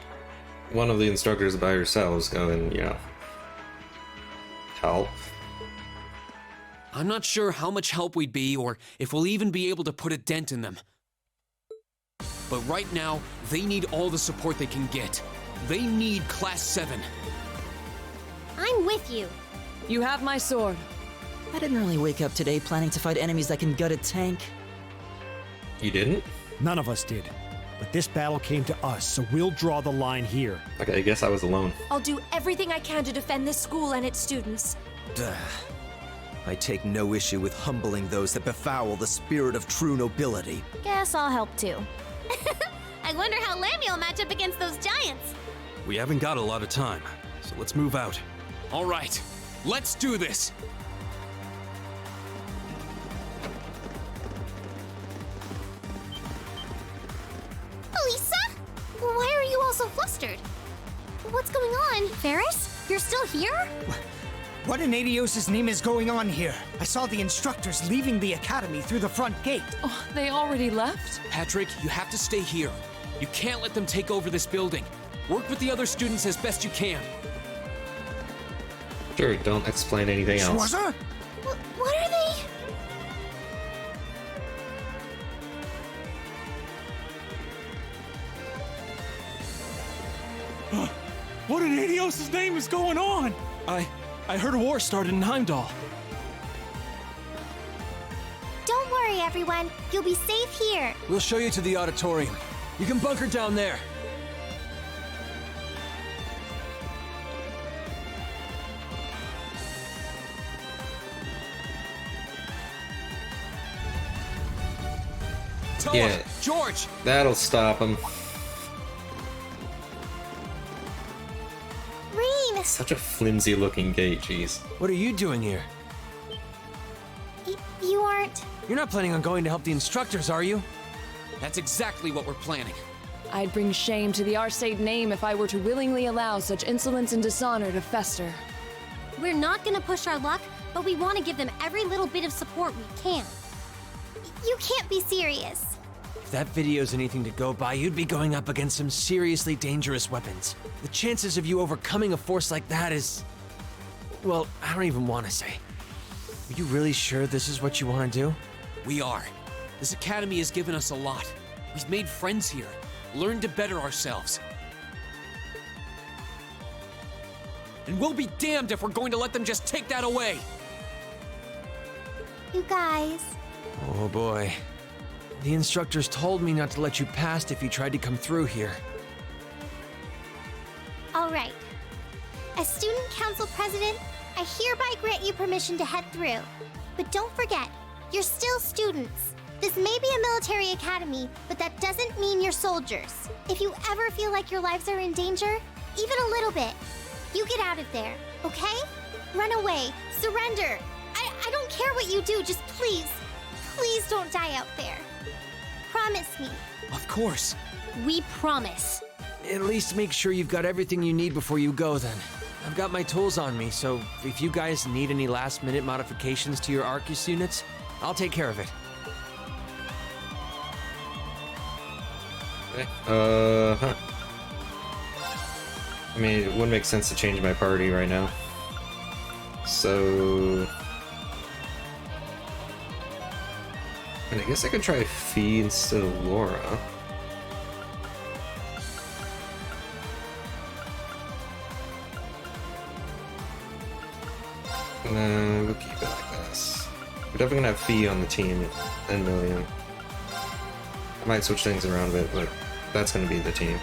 one of the instructors by yourselves go and, help.
I'm not sure how much help we'd be or if we'll even be able to put a dent in them. But right now, they need all the support they can get. They need Class 7.
I'm with you.
You have my sword.
I didn't really wake up today planning to fight enemies that can gut a tank.
You didn't?
None of us did. But this battle came to us, so we'll draw the line here.
Okay, I guess I was alone.
I'll do everything I can to defend this school and its students.
Duh. I take no issue with humbling those that befoul the spirit of true nobility.
Guess I'll help too.
I wonder how Lamia'll match up against those giants.
We haven't got a lot of time, so let's move out. All right, let's do this!
Elisa? Why are you all so flustered? What's going on?
Ferris? You're still here?
What in Adios' name is going on here? I saw the instructors leaving the academy through the front gate.
Oh, they already left?
Patrick, you have to stay here. You can't let them take over this building. Work with the other students as best you can.
Sure, don't explain anything else.
Schwarzer?
What are they?
What in Adios' name is going on? I heard a war started in Heimdall.
Don't worry, everyone. You'll be safe here.
We'll show you to the auditorium. You can bunker down there.
Toa,
Yeah.
George!
That'll stop him.
Rean!
Such a flimsy looking gate, jeez.
What are you doing here?
You aren't...
You're not planning on going to help the instructors, are you?
That's exactly what we're planning.
I'd bring shame to the Arseid name if I were to willingly allow such insolence and dishonor to fester.
We're not gonna push our luck, but we want to give them every little bit of support we can.
You can't be serious.
If that video's anything to go by, you'd be going up against some seriously dangerous weapons. The chances of you overcoming a force like that is... Well, I don't even want to say. Are you really sure this is what you want to do?
We are. This academy has given us a lot. We've made friends here, learned to better ourselves. And we'll be damned if we're going to let them just take that away!
You guys...
Oh boy. The instructors told me not to let you past if you tried to come through here.
All right. As Student Council President, I hereby grant you permission to head through. But don't forget, you're still students. This may be a military academy, but that doesn't mean you're soldiers. If you ever feel like your lives are in danger, even a little bit, you get out of there, okay? Run away, surrender. I don't care what you do, just please don't die out there. Promise me.
Of course.
We promise.
At least make sure you've got everything you need before you go then. I've got my tools on me, so if you guys need any last-minute modifications to your Arcus units, I'll take care of it.
Okay. I mean, it wouldn't make sense to change my party right now. So... And I guess I could try Fee instead of Laura. No, we'll keep it like this. We're definitely gonna have Fee on the team and Million. I might switch things around a bit, but that's gonna be the team.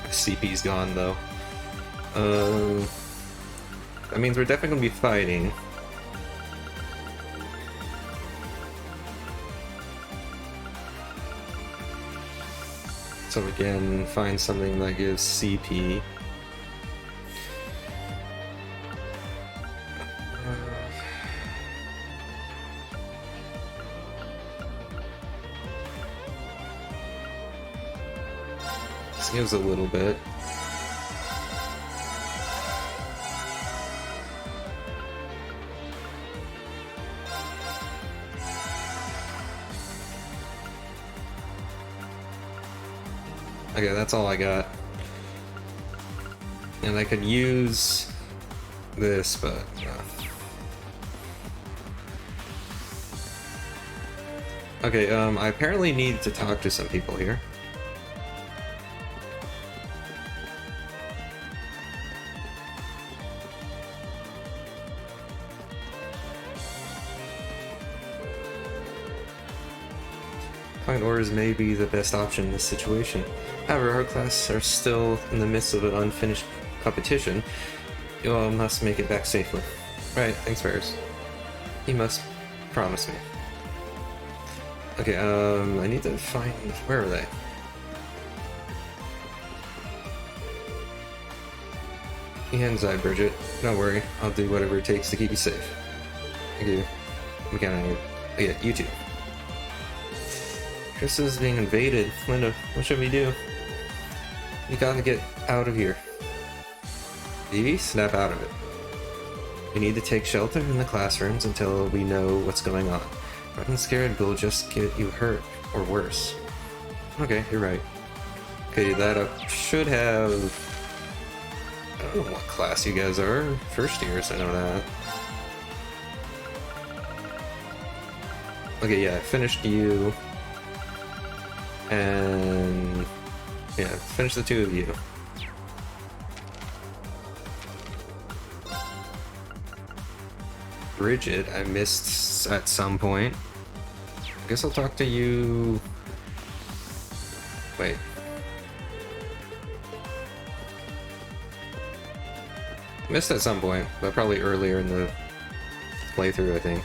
CP's gone though. That means we're definitely gonna be fighting. So again, find something that gives CP. This gives a little bit. Okay, that's all I got. And I could use this, but okay, I apparently need to talk to some people here. Find ores may be the best option in this situation. However, our class are still in the midst of an unfinished competition. You all must make it back safely. Right, thanks, Ferris. You must promise me. Okay, I need to find... Where are they? Inside, Bridget. Don't worry, I'll do whatever it takes to keep you safe. Thank you. We can't... Yeah, you too. Chris is being invaded. Linda, what should we do? We gotta get out of here. Evie, snap out of it. We need to take shelter in the classrooms until we know what's going on. Running scared will just get you hurt, or worse. Okay, you're right. Okay, that should have... I don't know what class you guys are. First years, I know that. Okay, yeah, I finished you. And... yeah, finish the two of you. Bridget, I missed at some point. I guess I'll talk to you... Wait. Missed at some point, but probably earlier in the playthrough, I think.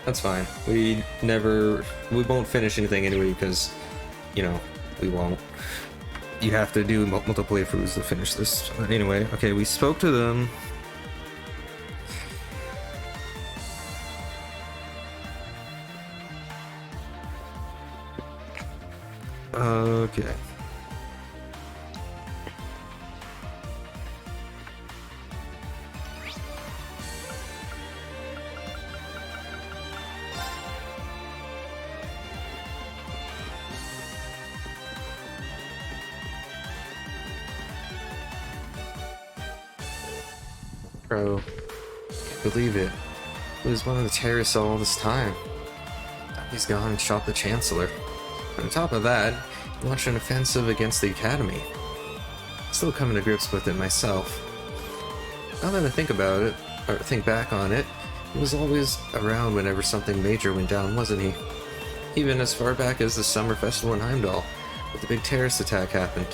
That's fine. We won't finish anything anyway because, you know, we won't. You have to do multiple playthroughs to finish this. But anyway, okay, we spoke to them. Okay. Bro, can't believe it. He was one of the terrorists all this time. He's gone and shot the Chancellor. On top of that, he launched an offensive against the Academy. Still coming to grips with it myself. Now that I think about it, or think back on it, he was always around whenever something major went down, wasn't he? Even as far back as the summer festival in Heimdall, when the big terrorist attack happened.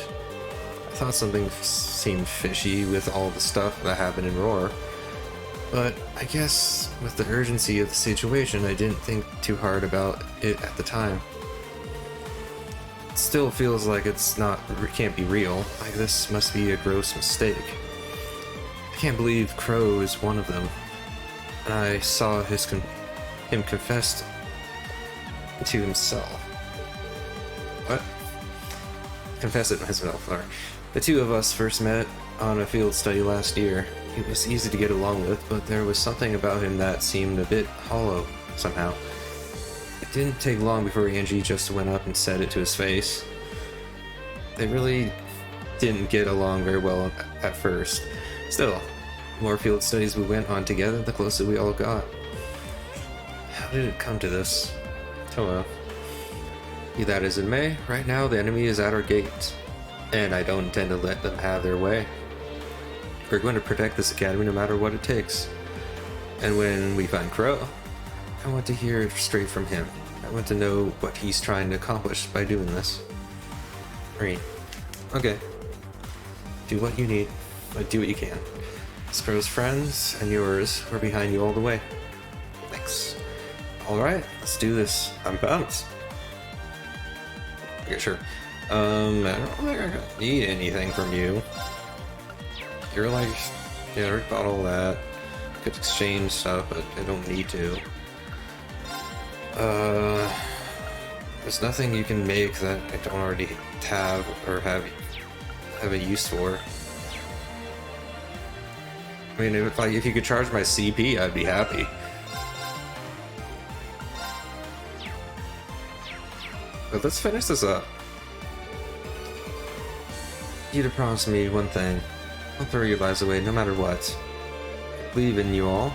I thought something seemed fishy with all the stuff that happened in Roar, but I guess with the urgency of the situation, I didn't think too hard about it at the time. It still feels like it can't be real, like this must be a gross mistake. I can't believe Crow is one of them, and I saw him confess to himself. What? Confess it myself, sorry. The two of us first met
on a field study last year. He was easy to get along with, but there was something about him that seemed a bit hollow somehow. It didn't take long before Angie just went up and said it to his face. They really didn't get along very well at first. Still, the more field studies we went on together, the closer we all got. How did it come to this? Oh well. Be that as it may, right now the enemy is at our gates, and I don't intend to let them have their way. We're going to protect this academy no matter what it takes. And when we find Crow, I want to hear straight from him. I want to know what he's trying to accomplish by doing this. Green. Okay. Do what you need, but do what you can. Crow's friends and yours are behind you all the way. Thanks. Alright, let's do this. I'm pumped. Okay, sure. I don't think I need anything from you. You're like, yeah, I already bought all that. Could exchange stuff, but I don't need to. There's nothing you can make that I don't already have or have a use for. I mean, if you could charge my CP, I'd be happy. But let's finish this up. You to promise me one thing. I'll throw your lives away no matter what. I believe in you all,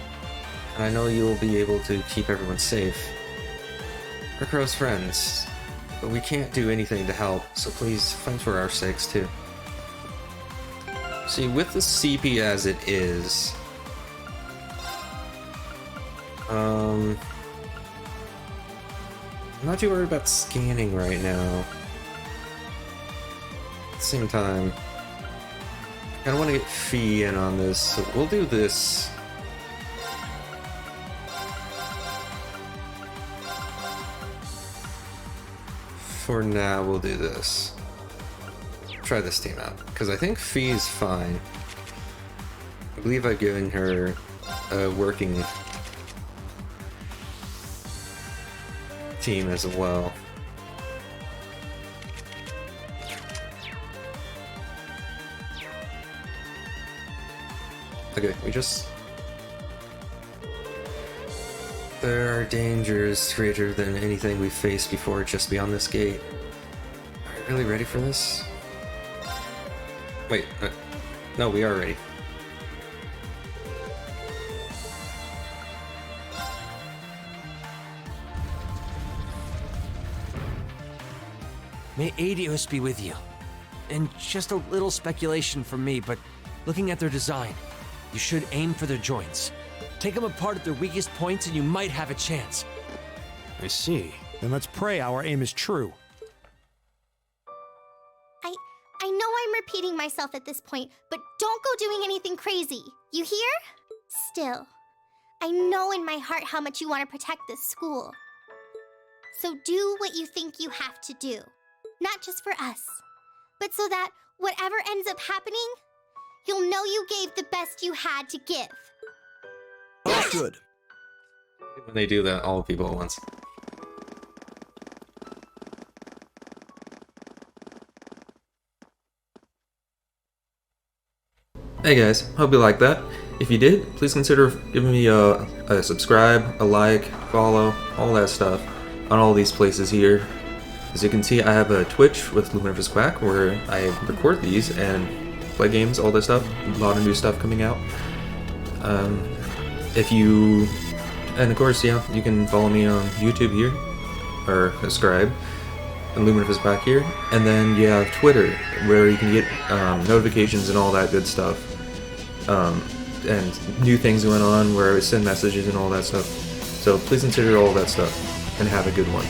and I know you'll be able to keep everyone safe. We're Crow's friends, but we can't do anything to help, so please fight for our sakes too. See, with the CP as it is, I'm not too worried about scanning right now. At the same time, I don't want to get Fee in on this, so we'll do this. For now, we'll do this. Try this team out, because I think Fee is fine. I believe I've given her a working team as well. Okay, there are dangers greater than anything we've faced before just beyond this gate. Are you really ready for this? Wait, no, we are ready.
May Aidios be with you. And just a little speculation from me, but looking at their design, you should aim for their joints. Take them apart at their weakest points and you might have a chance.
I see. Then let's pray our aim is true.
I know I'm repeating myself at this point, but don't go doing anything crazy. You hear? Still, I know in my heart how much you want to protect this school. So do what you think you have to do. Not just for us, but so that whatever ends up happening, you'll know you gave the best you had to give.
Good.
When they do that, all people at once. Hey guys, hope you liked that. If you did, please consider giving me a subscribe, a like, follow, all that stuff on all these places here. As you can see, I have a Twitch with Luminiferous Quack where I record these and play games, all that stuff. A lot of new stuff coming out. And of course, yeah, you can follow me on YouTube here, or subscribe, and Luminiferous Quack here. And then you have Twitter, where you can get notifications and all that good stuff. And new things going on where I send messages and all that stuff. So please consider all that stuff, and have a good one.